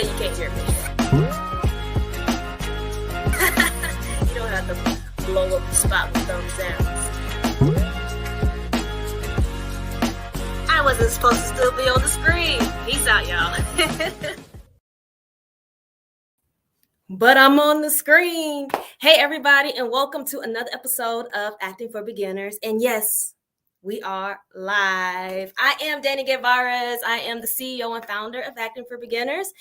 you can't hear me. You don't have to blow up the spot with thumbs downs. I wasn't supposed to still be on the screen. Peace out, y'all. But I'm on the screen. Hey, everybody, and welcome to another episode of Acting for Beginners. And yes, we are live. I am Dani Guevara. I am the CEO and founder of Acting for Beginners.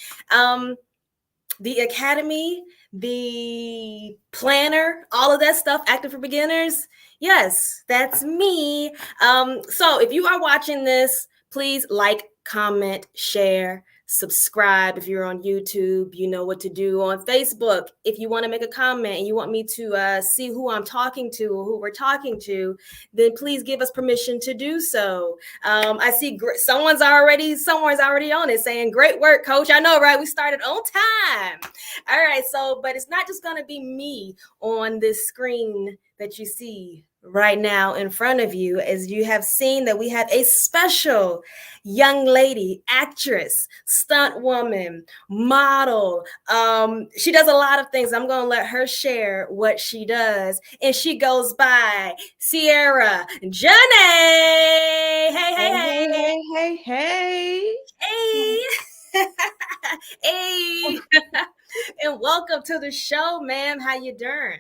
The Academy, the planner, all of that stuff, Acting for Beginners. Yes, that's me. So if you are watching this, please like, comment, share, subscribe. If you're on YouTube, you know what to do. On Facebook, if you want to make a comment and you want me to see who I'm talking to or who we're talking to, then please give us permission to do so. I see someone's already on it saying, great work, coach. I know, right? We started on time. All right. So, but it's not just going to be me on this screen that you see right now in front of you. As you have seen, that we have a special young lady, actress, stunt woman, model. She does a lot of things. I'm going to let her share what she does. And she goes by Cierra Janae. Hey. Hey. And welcome to the show, ma'am. How you doing?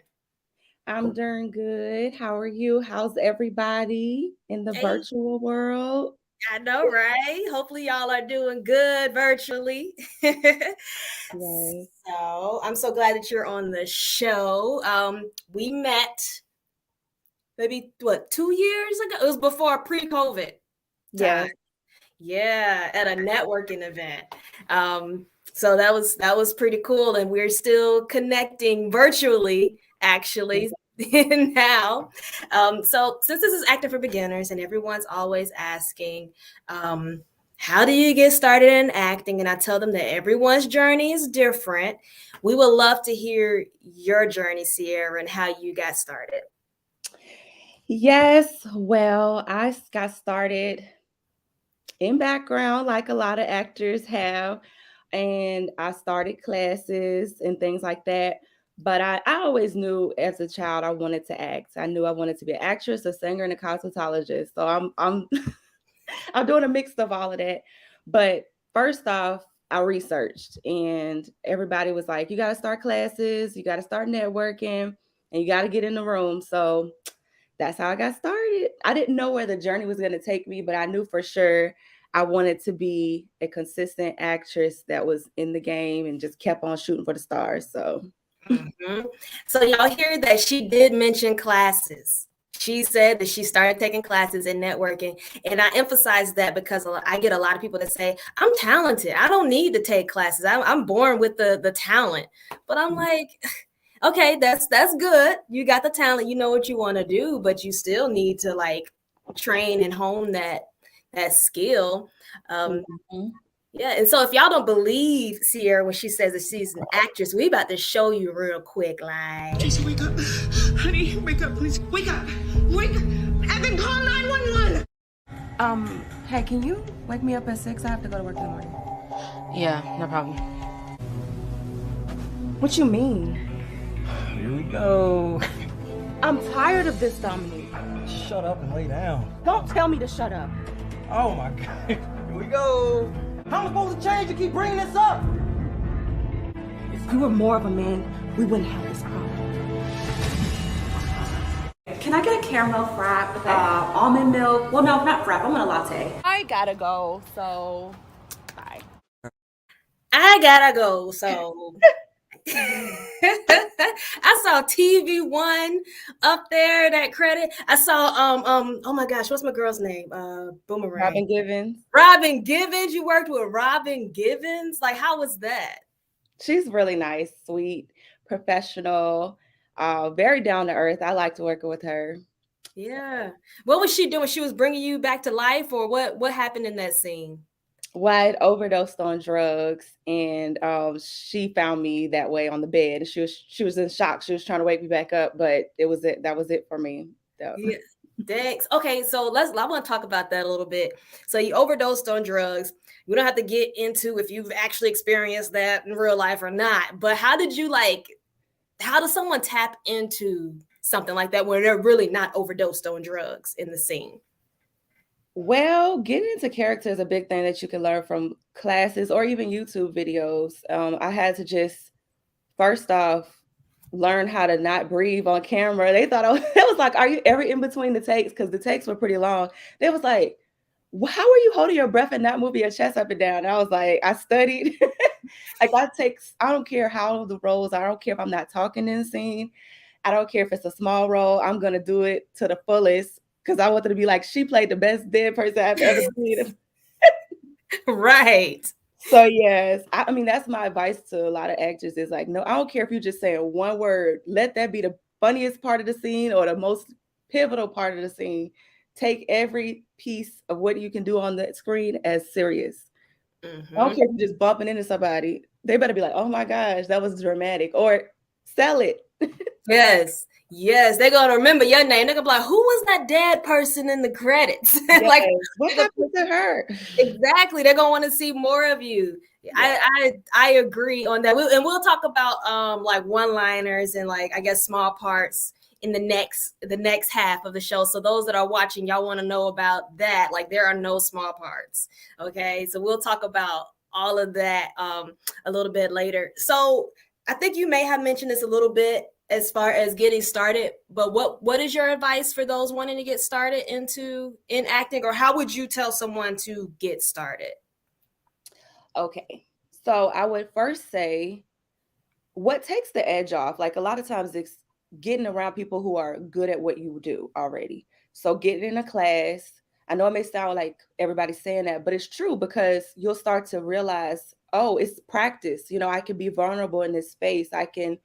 I'm doing good. How are you? How's everybody in the virtual world? I know, right? Hopefully y'all are doing good virtually. Right. So I'm so glad that you're on the show. We met maybe 2 years ago? It was before pre-COVID. Yeah. Yeah, at a networking event. So that was pretty cool. And we're still connecting virtually, actually. Now. So since this is Acting for Beginners and everyone's always asking, how do you get started in acting? And I tell them that everyone's journey is different. We would love to hear your journey, Cierra, and how you got started. Yes, well, I got started in background like a lot of actors have, and I started classes and things like that. But I always knew as a child I wanted to act. I knew I wanted to be an actress, a singer, and a cosmetologist. So I'm I'm doing a mix of all of that. But first off, I researched, and everybody was like, you got to start classes, you got to start networking, and you got to get in the room. So that's how I got started. I didn't know where the journey was going to take me, but I knew for sure I wanted to be a consistent actress that was in the game and just kept on shooting for the stars. So, So y'all hear that she did mention classes. She said that she started taking classes in networking. And I emphasize that because I get a lot of people that say, I'm talented. I don't need to take classes. I'm born with the talent. But I'm like, okay, that's good. You got the talent. You know what you want to do, but you still need to like train and hone that skill. Yeah, and so if y'all don't believe Cierra when she says that she's an actress, we about to show you real quick, like. Casey, wake up. Honey, wake up, please. Wake up. Wake up. Evan, call 911. Hey, can you wake me up at 6? I have to go to work in the morning. Yeah, no problem. What you mean? Here we go. I'm tired of this, Dominique. Shut up and lay down. Don't tell me to shut up. Oh my God. Here we go. How am I supposed to change? You keep bringing this up. If you were more of a man, we wouldn't have this problem. Can I get a caramel frap, almond milk? Well, no, not frap. I want a latte. I gotta go, so bye. I gotta go, so. I saw TV1 up there, that credit. I saw oh my gosh, what's my girl's name? Boomerang. Robin Givens. You worked with Robin Givens. Like, how was that? She's really nice, sweet, professional, very down to earth. I liked working with her. Yeah. What was she doing? She was bringing you back to life, or what happened in that scene? Well, I had overdosed on drugs, and she found me that way on the bed. She was in shock. She was trying to wake me back up, but that was it for me. So. Yeah. Dex. Okay, so I want to talk about that a little bit. So you overdosed on drugs. We don't have to get into if you've actually experienced that in real life or not. But how does someone tap into something like that where they're really not overdosed on drugs in the scene? Well, getting into character is a big thing that you can learn from classes or even YouTube videos. I had to just first off learn how to not breathe on camera. They thought it was like, "Are you ever in between the takes?" Because the takes were pretty long. They was like, "How are you holding your breath and not moving your chest up and down?" And I was like, I studied. Like I don't care how the roles are. I don't care if I'm not talking in the scene. I don't care if it's a small role. I'm gonna do it to the fullest because I wanted to be like, she played the best dead person I've ever seen. Right. So yes, I mean that's my advice to a lot of actors is like, no, I don't care if you're just saying one word. Let that be the funniest part of the scene or the most pivotal part of the scene. Take every piece of what you can do on the screen as serious. I don't care if you're just bumping into somebody. They better be like, oh my gosh, that was dramatic. Or sell it. Yes. Yes. They're gonna remember your name. They're gonna be like, who was that dead person in the credits? Yes. Like What happened to her? exactly. They're gonna want to see more of you. Yeah. I agree on that. And we'll talk about like one-liners and like I guess small parts in the next half of the show. So those that are watching, y'all want to know about that. Like there are no small parts. Okay. So we'll talk about all of that a little bit later. So I think you may have mentioned this a little bit as far as getting started, but what is your advice for those wanting to get started in acting, or how would you tell someone to get started? Okay. So I would first say what takes the edge off, like a lot of times it's getting around people who are good at what you do already. So getting in a class, I know it may sound like everybody's saying that, but it's true because you'll start to realize, oh, it's practice. I can be vulnerable in this space. I can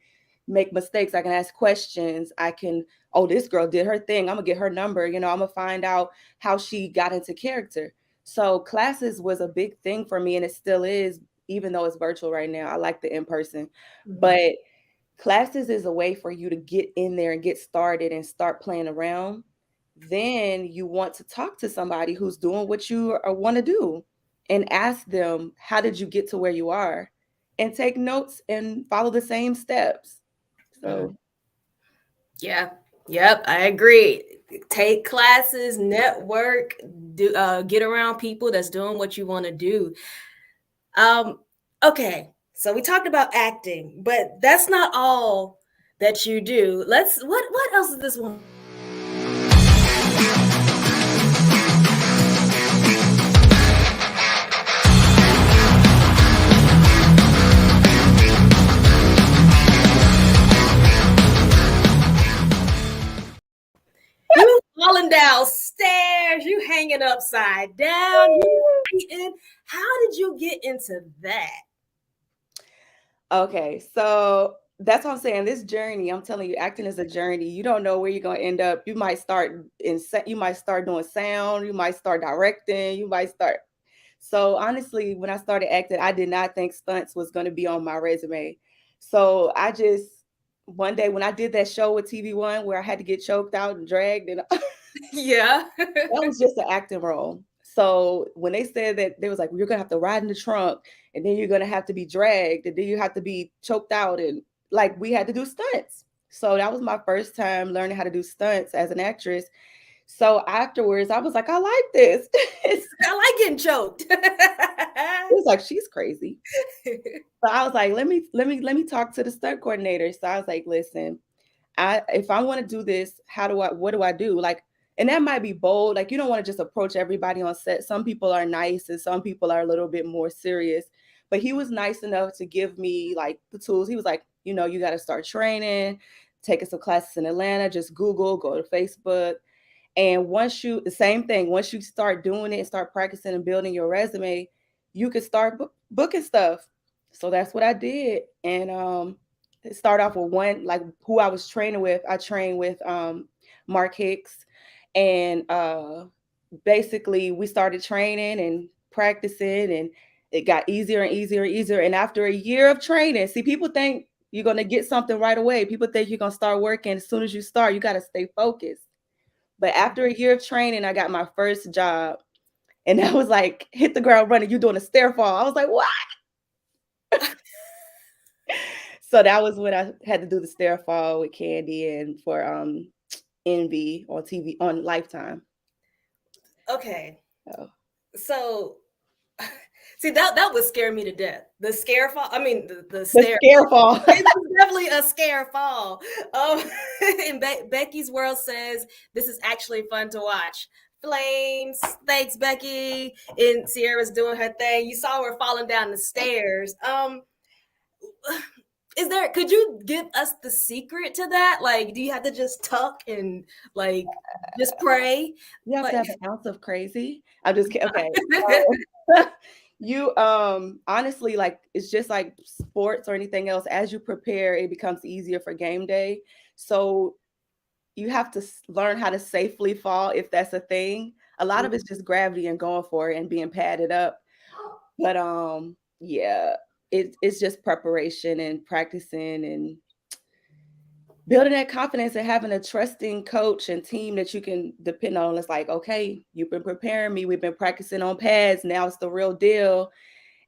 make mistakes. I can ask questions. I can, oh, this girl did her thing. I'm gonna get her number. I'm gonna find out how she got into character. So classes was a big thing for me, and it still is, even though it's virtual right now. I like the in person, but classes is a way for you to get in there and get started and start playing around. Then you want to talk to somebody who's doing what you want to do and ask them, how did you get to where you are? And take notes and follow the same steps. So, Yeah. Yep. I agree. Take classes, network, get around people that's doing what you want to do. Okay. So we talked about acting, but that's not all that you do. What else is this one? You falling down stairs, you hanging upside down, you fighting. How did you get into that? okay. So that's what I'm saying. This journey, I'm telling you, acting is a journey. You don't know where you're going to end up. You might start doing sound, you might start directing, you might start. So honestly, when I started acting, I did not think stunts was going to be on my resume. So I just one day when I did that show with TV1 where I had to get choked out and dragged, and Yeah. that was just an acting role. So when they said that, they was like, well, you're gonna have to ride in the trunk, and then you're gonna have to be dragged, and then you have to be choked out, and like we had to do stunts. So that was my first time learning how to do stunts as an actress. So afterwards, I was like, I like this. I like getting choked. It was like, she's crazy. So I was like, let me talk to the stunt coordinator. So I was like, listen, if I want to do this, what do I do? Like, and that might be bold. Like, you don't want to just approach everybody on set. Some people are nice and some people are a little bit more serious. But he was nice enough to give me like the tools. He was like, you got to start training, taking some classes in Atlanta, just Google, go to Facebook. And the same thing, once you start doing it and start practicing and building your resume, you can start booking stuff. So that's what I did. And it started off with one, like who I was training with. I trained with Mark Hicks. And basically we started training and practicing, and it got easier and easier and easier. And after a year of training, see, people think you're going to get something right away. People think you're going to start working as soon as you start. You got to stay focused. But after a year of training, I got my first job. And I was like, hit the ground running. You're doing a stair fall. I was like, what? So that was when I had to do the stair fall with Candy and for Envy on TV on Lifetime. Okay. Oh. So see that would scare me to death. The scare fall. I mean the stair fall. It's definitely a scare fall. And Becky's World says this is actually fun to watch. Flames, thanks Becky. And Sierra's doing her thing. You saw her falling down the stairs. Could you give us the secret to that? Like, do you have to just tuck and like just pray? You have like, to have an ounce of crazy. I'm just kidding. Okay. You honestly, like, it's just like sports or anything else. As you prepare, it becomes easier for game day. So you have to learn how to safely fall if that's a thing. A lot of it's just gravity and going for it and being padded up. But yeah, it's just preparation and practicing and building that confidence and having a trusting coach and team that you can depend on. It's like, okay, you've been preparing me. We've been practicing on pads. Now it's the real deal.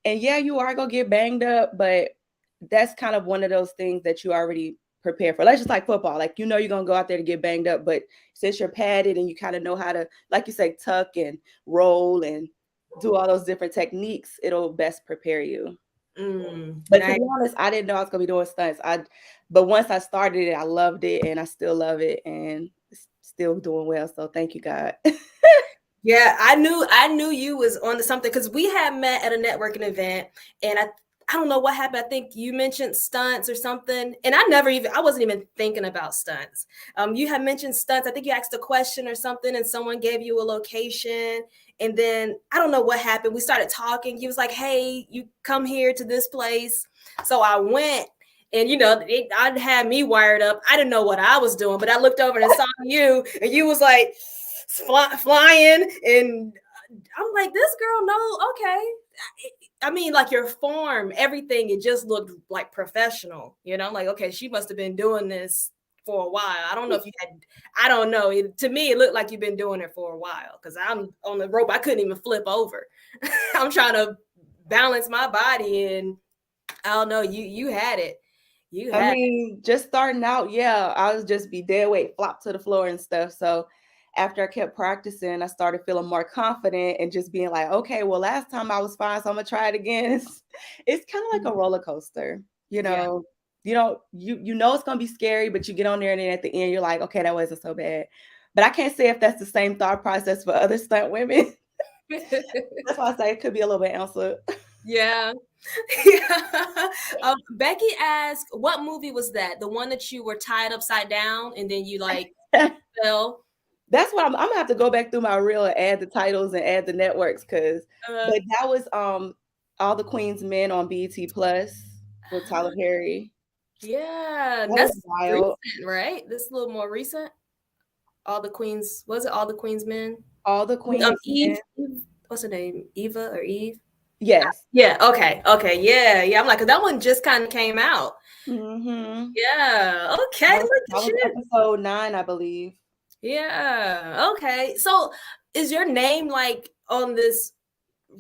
And yeah, you are going to get banged up, but that's kind of one of those things that you already prepare for. Like just like football, like, you know, you're going to go out there to get banged up, but since you're padded and you kind of know how to, like you say, tuck and roll and do all those different techniques, it'll best prepare you. But nice. to be honest, I didn't know I was gonna be doing stunts. But once I started it, I loved it, and I still love it, and still doing well. So thank you, God. Yeah, I knew you was on to something because we had met at a networking event, and I don't know what happened. I think you mentioned stunts or something, and I wasn't even thinking about stunts. You had mentioned stunts. I think you asked a question or something, and someone gave you a location, and then I don't know what happened. We started talking. He was like, "Hey, you come here to this place." So I went, and I'd had me wired up. I didn't know what I was doing, but I looked over and saw you, and you was like flying, and I'm like, this girl knows. Okay. I mean, like your form, everything, it just looked like professional, like, okay, she must have been doing this for a while. I don't know if you had, I don't know. To me, it looked like you've been doing it for a while because I'm on the rope. I couldn't even flip over. I'm trying to balance my body, and I don't know, you had it. I mean, just starting out, yeah, I was just be dead weight, flop to the floor and stuff. So after I kept practicing, I started feeling more confident and just being like, okay, well, last time I was fine, so I'm gonna try it again. It's kind of like a roller coaster, you know. Yeah. You know it's gonna be scary, but you get on there and then at the end you're like, okay, that wasn't so bad. But I can't say if that's the same thought process for other stunt women. That's why I say it could be a little bit answered. Yeah. Becky asked, what movie was that? The one that you were tied upside down and then you like fell? That's what I'm gonna have to go back through my reel and add the titles and add the networks but that was All the Queen's Men on BET Plus with Tyler Perry. Yeah, that's wild, recent, right? This is a little more recent. All the Queen's, was it All the Queen's Men? All the Queen's Eve, what's her name? Eva or Eve? Yes. Yeah. Okay. Yeah. I'm like, that one just kind of came out. Mm-hmm. Yeah. Okay. That was episode 9, I believe. Yeah. Okay. So is your name like on this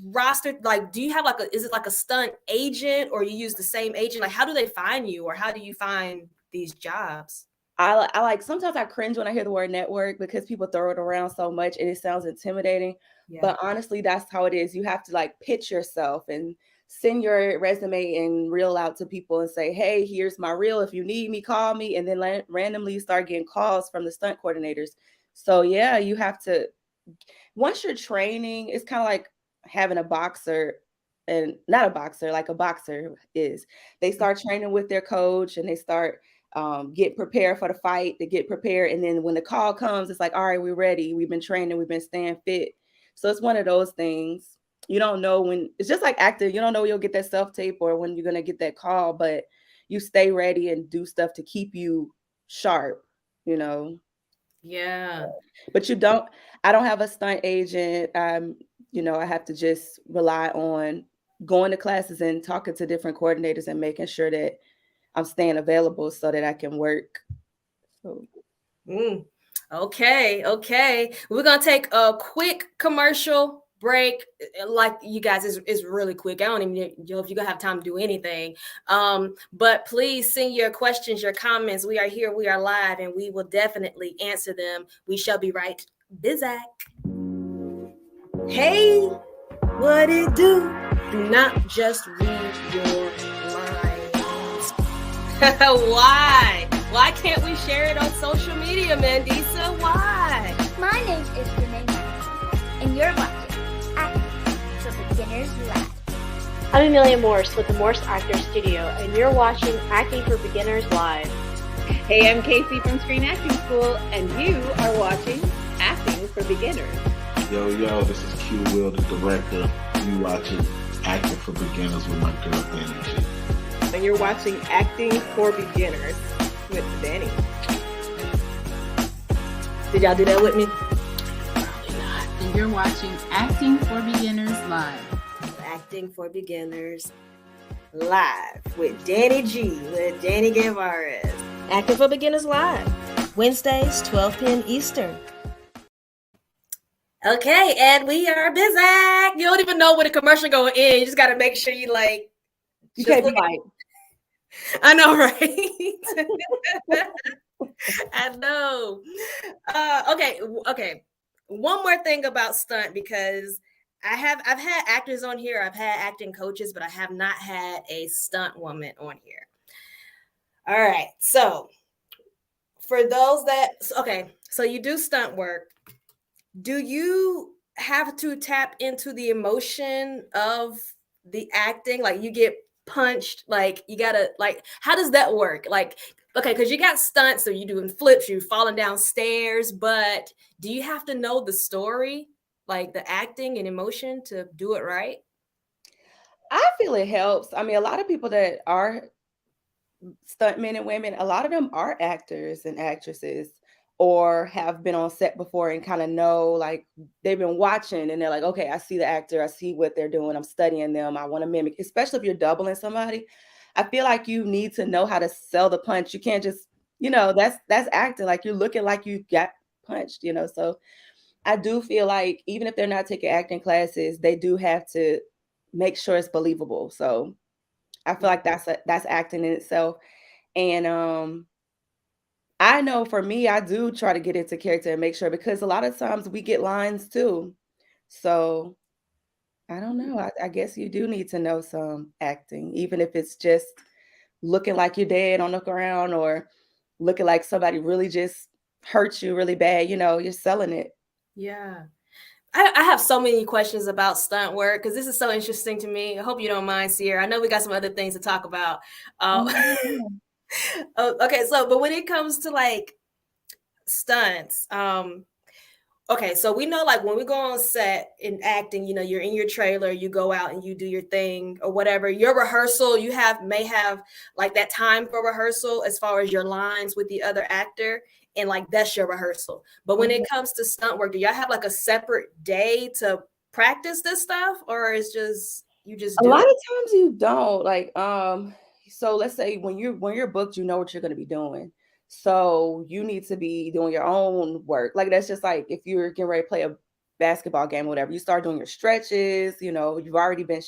roster? Like, do you have is it like a stunt agent or you use the same agent? Like, how do they find you or how do you find these jobs? I like, sometimes I cringe when I hear the word network because people throw it around so much and it sounds intimidating. Yeah. But honestly, that's how it is. You have to like pitch yourself and send your resume and reel out to people and say, hey, here's my reel. If you need me, call me. And then randomly start getting calls from the stunt coordinators. So yeah, you have to, once you're training, it's kind of like having a boxer, and not a boxer, like a boxer is. They start training with their coach and they start get prepared for the fight, to get prepared. And then when the call comes, it's like, all right, we're ready. We've been training, we've been staying fit. So it's one of those things. You don't know when, it's just like acting. You don't know when you'll get that self-tape or when you're going to get that call, but you stay ready and do stuff to keep you sharp, Yeah. But I don't have a stunt agent. I have to just rely on going to classes and talking to different coordinators and making sure that I'm staying available so that I can work. So. Okay. We're gonna take a quick commercial break. Like you guys, is really quick. I don't even know if you're gonna have time to do anything. But please send your questions, your comments. We are here, we are live, and we will definitely answer them. We shall be right back. Hey, what it do? Do not just read your lines. Why? Why can't we share it on social media, Mandisa? Why? My name is Janae, and you're watching Acting for Beginners Live. I'm Amelia Morse with the Morse Actor Studio, and you're watching Acting for Beginners Live. Hey, I'm Casey from Screen Acting School, and you are watching Acting for Beginners. Yo, this is Q Will, the director. You watching Acting for Beginners with my girl, Danny G. And you're watching Acting for Beginners with Danny. Did y'all do that with me? Probably not. And you're watching Acting for Beginners Live. Acting for Beginners Live with Danny G, with Danny Guevara. Acting for Beginners Live, Wednesdays, 12 p.m. Eastern. Okay, and we are back. You don't even know when the commercial going in. You just got to make sure you like. You can't be like. I know, right? I know. Okay. One more thing about stunt, because I've had actors on here. I've had acting coaches, but I have not had a stunt woman on here. All right. So for those so you do stunt work. Do you have to tap into the emotion of the acting? Like you get punched, like you gotta, like, how does that work? Like, okay, because you got stunts, so you're doing flips, you're falling down stairs, but do you have to know the story, like the acting and emotion, to do it right? I feel it helps. I mean, a lot of people that are stunt men and women, a lot of them are actors and actresses or have been on set before and kind of know, like they've been watching and they're like, okay, I see the actor, I see what they're doing, I'm studying them, I want to mimic, especially if you're doubling somebody. I feel like you need to know how to sell the punch. You can't just, that's acting, like you're looking like you got punched, so I do feel like even if they're not taking acting classes, they do have to make sure it's believable. So I feel like that's acting in itself. And I know for me, I do try to get into character and make sure, because a lot of times we get lines too. So I don't know. I guess you do need to know some acting, even if it's just looking like you're dead on the ground or looking like somebody really just hurt you really bad. You're selling it. Yeah. I have so many questions about stunt work because this is so interesting to me. I hope you don't mind, Sierra. I know we got some other things to talk about. Okay, but when it comes to like stunts, okay, so we know, like, when we go on set in acting, you're in your trailer, you go out and you do your thing or whatever. Your rehearsal, you may have like that time for rehearsal as far as your lines with the other actor, and like that's your rehearsal. But when it comes to stunt work, do y'all have like a separate day to practice this stuff, or is just you just A do lot it? of times you don't, like, so let's say when you're booked, you know what you're going to be doing. So you need to be doing your own work. Like that's just like if you're getting ready to play a basketball game or whatever, you start doing your stretches, you've already been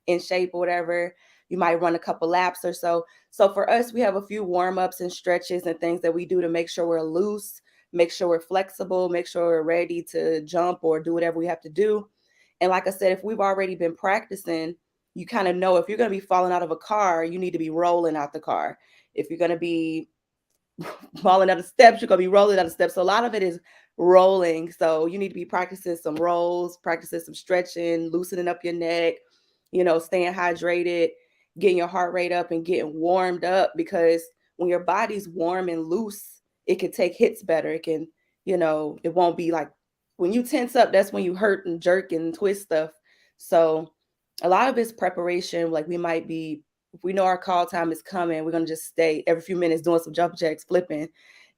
in shape or whatever. You might run a couple laps or so. So for us, we have a few warm-ups and stretches and things that we do to make sure we're loose, make sure we're flexible, make sure we're ready to jump or do whatever we have to do. And like I said, if we've already been practicing, you kind of know if you're going to be falling out of a car, you need to be rolling out the car. If you're going to be falling down the steps, you're going to be rolling down the steps. So a lot of it is rolling. So you need to be practicing some rolls, practicing some stretching, loosening up your neck, staying hydrated, getting your heart rate up and getting warmed up, because when your body's warm and loose, it can take hits better. It can, it won't be like when you tense up, that's when you hurt and jerk and twist stuff. So a lot of it's preparation. Like if we know our call time is coming, we're going to just stay every few minutes doing some jump jacks, flipping,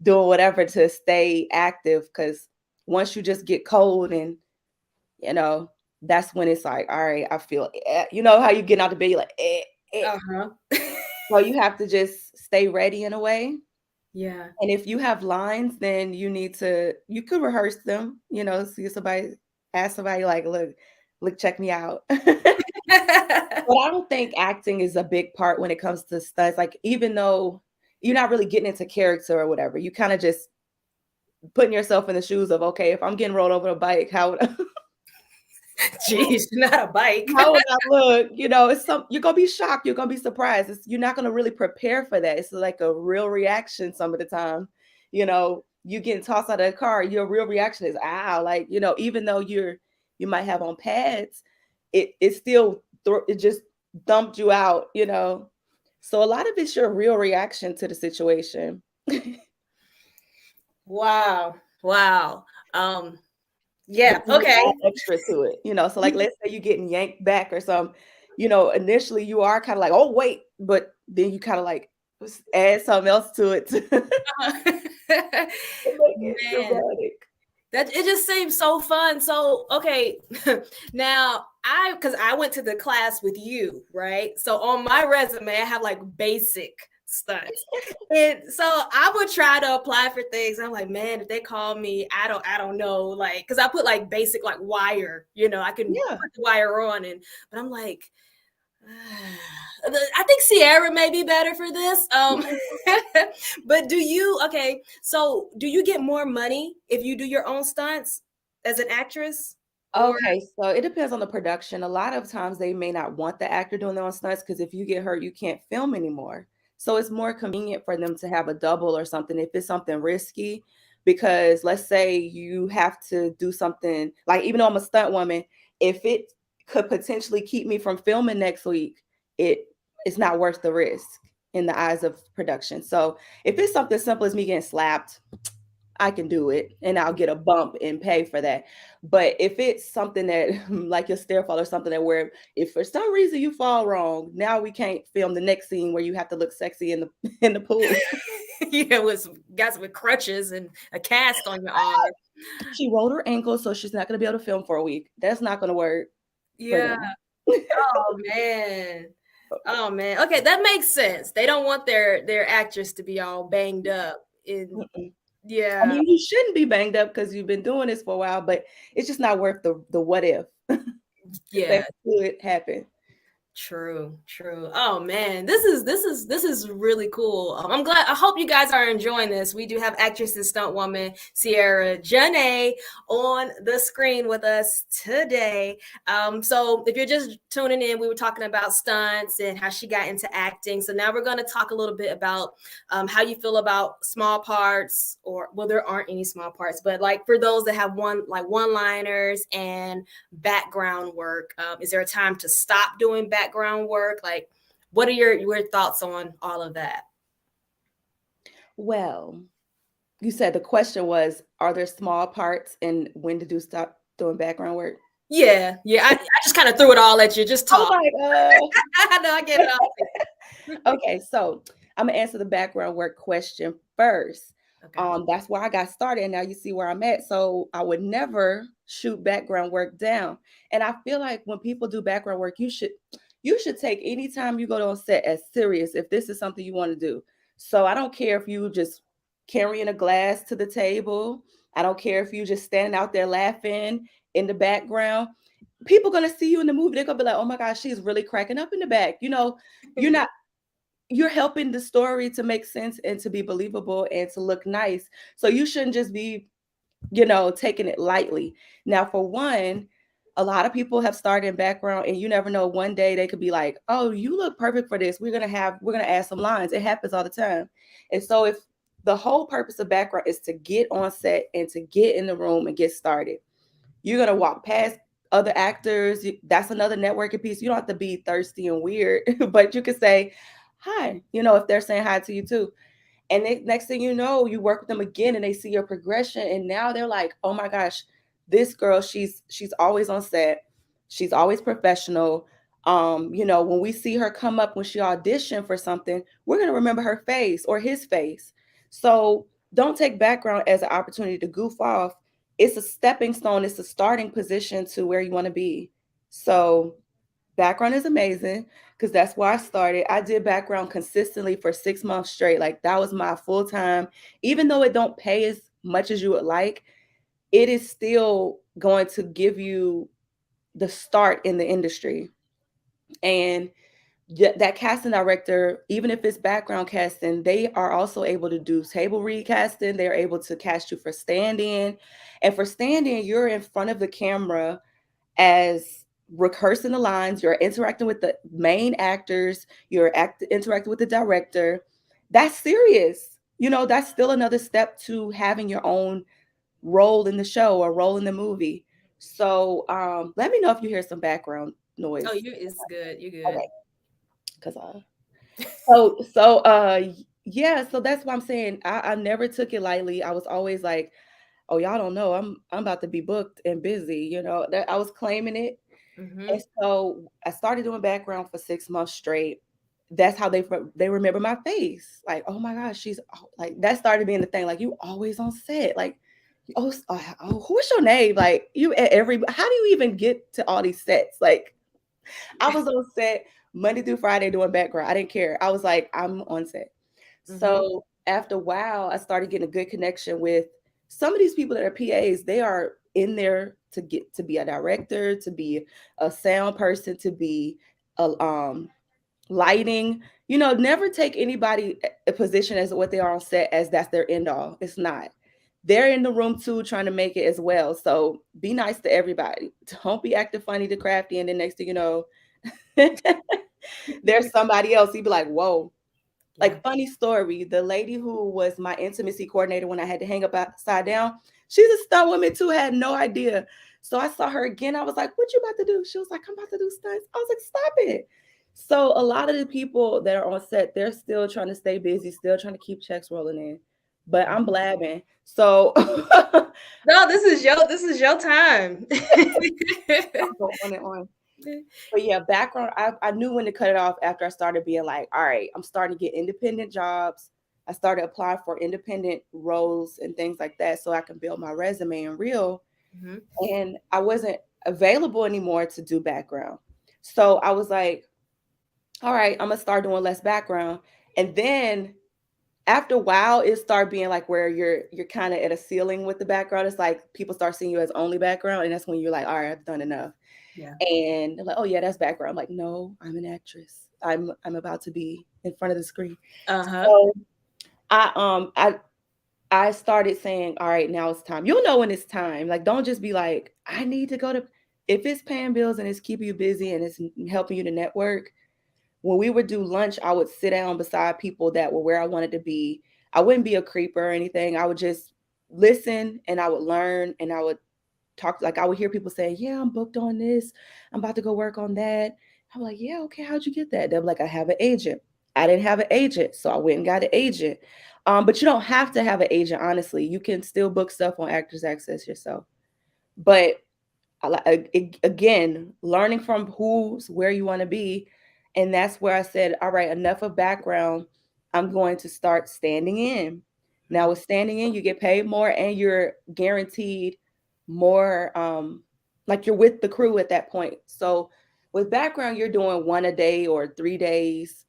doing whatever to stay active. Because once you just get cold and, that's when it's like, all right, I feel, how you get out the bed, you're like, Uh-huh. So you have to just stay ready in a way. Yeah. And if you have lines, then you could rehearse them, see somebody, ask somebody like, look, check me out. But I don't think acting is a big part when it comes to stunts. Like, even though you're not really getting into character or whatever, you kind of just putting yourself in the shoes of, okay, if I'm getting rolled over a bike, how would Jeez, not a bike. how would I look? You're gonna be shocked, you're gonna be surprised. You're not gonna really prepare for that. It's like a real reaction some of the time. You getting tossed out of the car, your real reaction is ow. Like, even though you might have on pads, it still it just dumped you out. So a lot of it's your real reaction to the situation. Wow. Yeah. Okay. Add extra to it. So like, let's say you're getting yanked back or something, initially you are kind of like, oh wait, but then you kind of like add something else to it to make it dramatic. That it just seems so fun. So okay, now because I went to the class with you, right? So on my resume, I have like basic stunts, and so I would try to apply for things. I'm like, man, if they call me, I don't know, like, because I put like basic, like wire, I can put the wire on, but I'm like, I think Cierra may be better for this. But do you get more money if you do your own stunts as an actress? Okay, so it depends on the production. A lot of times they may not want the actor doing their own stunts because if you get hurt, you can't film anymore. So it's more convenient for them to have a double or something if it's something risky. Because let's say you have to do something like, even though I'm a stunt woman, if it could potentially keep me from filming next week, it's not worth the risk in the eyes of production. So if it's something simple as me getting slapped, I can do it and I'll get a bump and pay for that. But if it's something that like your stair fall or something that where if for some reason you fall wrong, now we can't film the next scene where you have to look sexy in the pool. Yeah, with guys with crutches and a cast on your arm. She rolled her ankle, so she's not going to be able to film for a week. That's not going to work. Yeah. Oh man. Okay, that makes sense. They don't want their actress to be all banged up. Yeah. I mean, you shouldn't be banged up because you've been doing this for a while, but it's just not worth the what if. Yeah. That could happen. True. Oh man, this is really cool. I'm glad. I hope you guys are enjoying this. We do have actress and stunt woman Cierra Janae on the screen with us today. So if you're just tuning in, we were talking about stunts and how she got into acting. So now we're going to talk a little bit about how you feel about small parts, or well, there aren't any small parts, but like for those that have one-liners and background work. Is there a time to stop doing background work? Like, what are your thoughts on all of that? Well, you said the question was, are there small parts and when to stop doing background work? Yeah. I just kind of threw it all at you. Just talk. Oh my God. I know, I get it all. Okay, so I'm gonna answer the background work question first. Okay. That's where I got started, and now you see where I'm at. So I would never shoot background work down. And I feel like when people do background work, you should take any time you go on set as serious if this is something you want to do. So I don't care if you just carrying a glass to the table. I don't care if you just standing out there laughing in the background. People gonna see you in the movie. They're gonna be like, oh my gosh, she's really cracking up in the back. You're helping the story to make sense and to be believable and to look nice. So you shouldn't just be, taking it lightly. Now, for one, a lot of people have started in background and you never know, one day they could be like, oh, you look perfect for this. We're going to add some lines. It happens all the time. And so if the whole purpose of background is to get on set and to get in the room and get started, you're going to walk past other actors. That's another networking piece. You don't have to be thirsty and weird, but you can say hi, if they're saying hi to you too. And next thing you know, you work with them again and they see your progression. And now they're like, oh my gosh, this girl, she's always on set. She's always professional. When we see her come up, when she auditioned for something, we're going to remember her face or his face. So don't take background as an opportunity to goof off. It's a stepping stone. It's a starting position to where you want to be. So background is amazing. because that's where I started. I did background consistently for 6 months straight. Like that was my full time. Even though it don't pay as much as you would like, it is still going to give you the start in the industry. And that casting director, even if it's background casting, they are also able to do table read casting. They're able to cast you for stand-in. And for stand-in, you're in front of the camera as rehearsing the lines, you're interacting with the main actors, you're interacting with the director. That's serious. You know, that's still another step to having your own role in the show or role in the movie. So let me know if you hear some background noise. Oh, it's good. You're good. Okay. Because yeah, so that's what I'm saying. I never took it lightly. I was always like, oh, y'all don't know, I'm about to be booked and busy, you know, that I was claiming it. And so I started doing background for 6 months straight. That's how they remember my face. Like, oh my gosh, she's like, that started being the thing. Like, you always on set. Like, oh, what's your name? Like, you at how do you even get to all these sets? Like, I was on set Monday through Friday doing background. I didn't care. I was like, I'm on set. So after a while, I started getting a good connection with some of these people that are PAs. They are in there to get to be a director, to be a sound person, to be a lighting. You know, never take anybody a position as what they are on set as that's their end all. It's not. They're in the room too, trying to make it as well. So be nice to everybody. Don't be acting funny to Crafty, and then next thing you know, there's somebody else. You'd be like, whoa. Like, funny story, the lady who was my intimacy coordinator when I had to hang up upside down, she's a stunt woman too, had no idea. So I saw her again. I was like, what you about to do? She was like, I'm about to do stunts. I was like, stop it. So a lot of the people that are on set, they're still trying to stay busy, still trying to keep checks rolling in. But I'm blabbing. So no, this is your time. I'll go on and on. But yeah, background, I knew when to cut it off after I started being like, all right, I'm starting to get independent jobs. I started applying for independent roles and things like that so I can build my resume and reel. And I wasn't available anymore to do background. So I was like, all right, I'm gonna start doing less background. And then after a while, it started being like where you're kind of at a ceiling with the background. It's like people start seeing you as only background, and that's when you're like, all right, I've done enough. Yeah. And they're like, oh yeah, that's background. I'm like, no, I'm an actress. I'm about to be in front of the screen. So I started saying, all right, now it's time. You'll know when it's time. Like, don't just be like, I need to go to, if it's paying bills and it's keeping you busy and it's helping you to network. When we would do lunch, I would sit down beside people that were where I wanted to be. I wouldn't be a creeper or anything. I would just listen and I would learn and I would talk. Like, I would hear people say, yeah, I'm booked on this. I'm about to go work on that. I'm like, yeah, okay, how'd you get that? They're like, I have an agent. I didn't have an agent, so I went and got an agent. But you don't have to have an agent, honestly. You can still book stuff on Actors Access yourself. But again, learning from who's where you want to be. And that's where I said, all right, enough of background. I'm going to start standing in. Now with standing in, you get paid more and you're guaranteed more, like you're with the crew at that point. So with background, you're doing one a day or 3 days,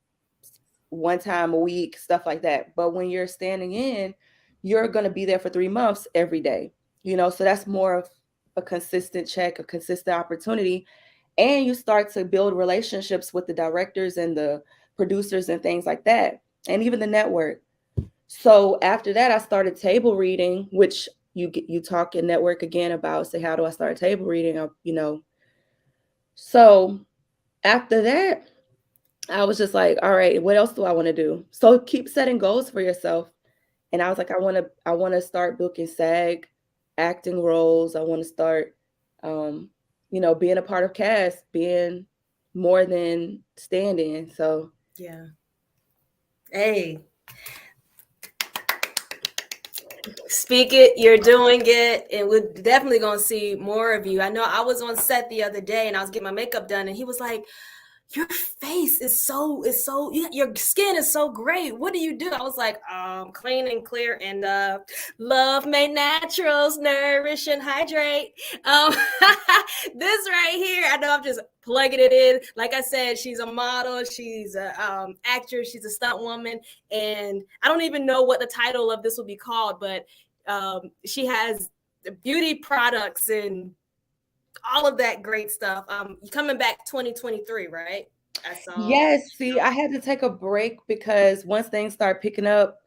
one time a week, stuff like that. But when you're standing in, you're going to be there for 3 months every day, you know, so that's more of a consistent check, a consistent opportunity. And you start to build relationships with the directors and the producers and things like that, and even the network. So after that, I started table reading, which you talk in network again about, say, how do I start table reading? You know, so after that, I was just like, all right, what else do I want to do? So keep setting goals for yourself. And I was like, I want to start booking SAG acting roles. I want to start, you know, being a part of cast, being more than stand-in. So yeah. Hey. Speak it, you're doing it, and we're definitely gonna see more of you. I know I was on set the other day and I was getting my makeup done, and he was like, your face is so your skin is so great. What do you do? I was like, clean and clear and love made naturals, nourish and hydrate. This right here, I know I'm just plugging it in. Like I said, she's a model, she's a actress, she's a stunt woman, and I don't even know what the title of this will be called, but she has beauty products and all of that great stuff. Coming back 2023, right? I saw. Yes, see, I had to take a break because once things started picking up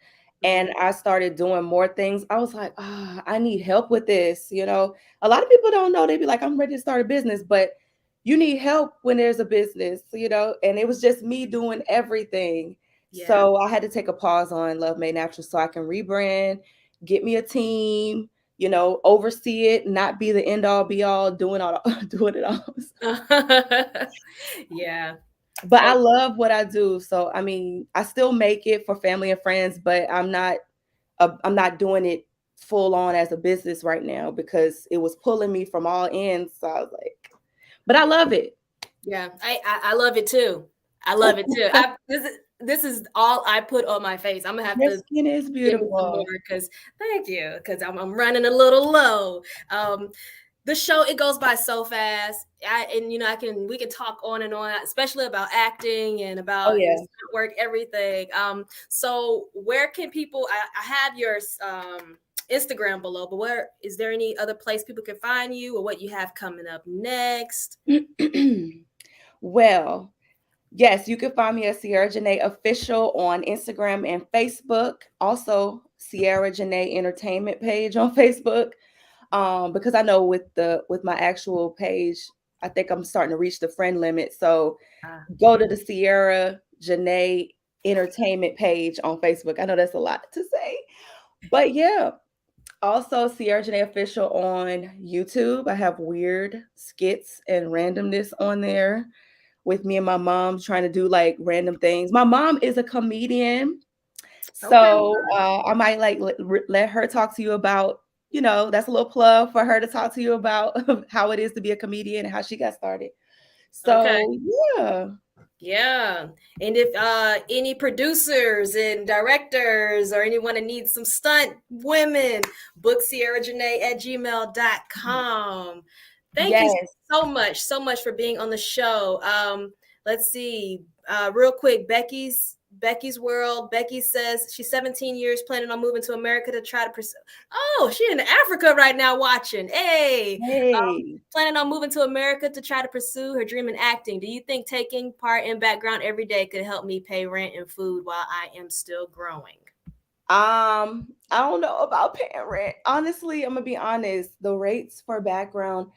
and I started doing more things, I was like, I need help with this. You know, a lot of people don't know. They be like, I'm ready to start a business, but you need help when there's a business, you know, and it was just me doing everything. Yeah. So I had to take a pause on Love Made Natural so I can rebrand, get me a team, you know, oversee it, not be the end all be all doing it all. Yeah. But I love what I do. So I mean, I still make it for family and friends, but I'm not doing it full on as a business right now because it was pulling me from all ends. So I was like, but I love it. Yeah, I love it too. I love it too. This is all I put on my face. I'm gonna have Your to skin is beautiful. because thank you, because I'm running a little low. The show, it goes by so fast. We can talk on and on, especially about acting and about work, everything. So where can people? I have your Instagram below, but where is there any other place people can find you or what you have coming up next? Well, yes, you can find me at Cierra Janae Official on Instagram and Facebook. Also, Cierra Janae Entertainment page on Facebook. Because I know with my actual page, I think I'm starting to reach the friend limit. So go to the Cierra Janae Entertainment page on Facebook. I know that's a lot to say, but yeah. Also, Cierra Janae Official on YouTube. I have weird skits and randomness on there with me and my mom trying to do like random things. My mom is a comedian. So I might like let her talk to you about, you know, that's a little plug for her to talk to you about how it is to be a comedian and how she got started. So yeah. And if any producers and directors or anyone that needs some stunt women, book CierraJanae@gmail.com. Thank you so much for being on the show. Let's see, real quick, Becky's World. Becky says she's 17 years, planning on moving to America to try to pursue. Oh, she's in Africa right now watching. Hey. Planning on moving to America to try to pursue her dream in acting. Do you think taking part in background every day could help me pay rent and food while I am still growing? I don't know about paying rent. Honestly, I'm gonna be honest. The rates for background,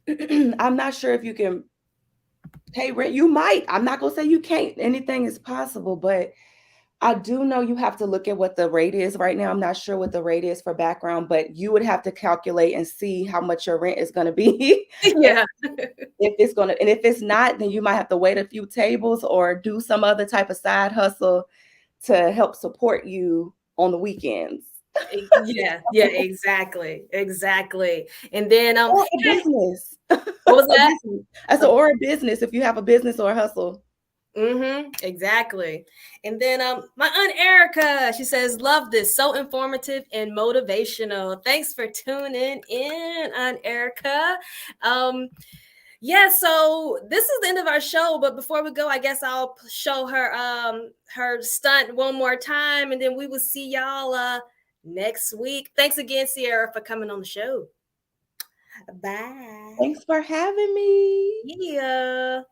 I'm not sure if you can pay rent. You might. I'm not gonna say you can't. Anything is possible, but I do know you have to look at what the rate is right now. I'm not sure what the rate is for background, but you would have to calculate and see how much your rent is going to be. Yeah. If it's not, then you might have to wait a few tables or do some other type of side hustle to help support you on the weekends. Yeah, exactly. And then or a business. What was that? I said, or a business if you have a business or a hustle. Exactly. And then my Aunt Erica, she says, love this, so informative and motivational. Thanks for tuning in, Aunt Erica. Yeah, so this is the end of our show, but before we go, I guess I'll show her her stunt one more time, and then we will see y'all next week. Thanks again, Cierra, for coming on the show. Bye. Thanks for having me. Yeah.